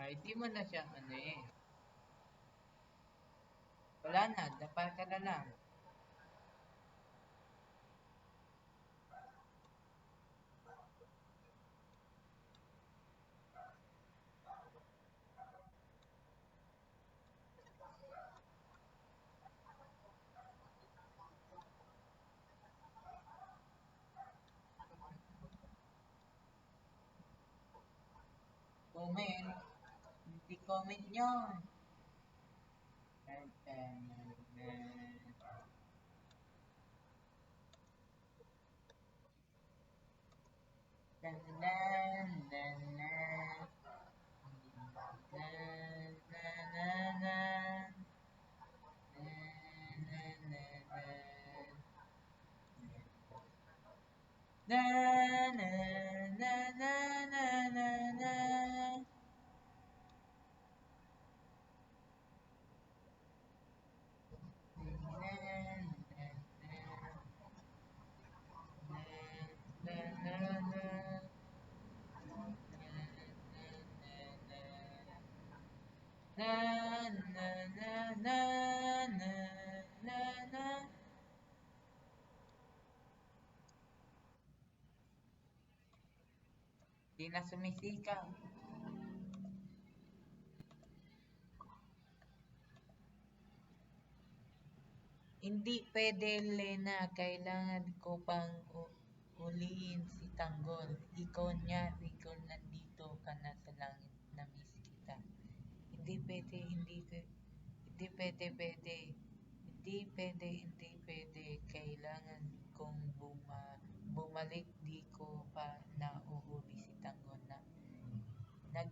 Di mo na siya ano eh. Wala na, dapal ka na lang. Comment. Hindi comment nyo. Na na na na na na na. Na na na na na na na. Di na sumisigaw. Hindi pwede, Lena. Kailangan ko pang uliin si Tanggol. Ikaw niya, ikaw nandito ka na sa langit. Na-miss kita. Hindi pwede, hindi pwede, pwede. Hindi pwede, hindi pwede. Kailangan kong bumalik. Di ko pa nauhuli si Tanggol na nag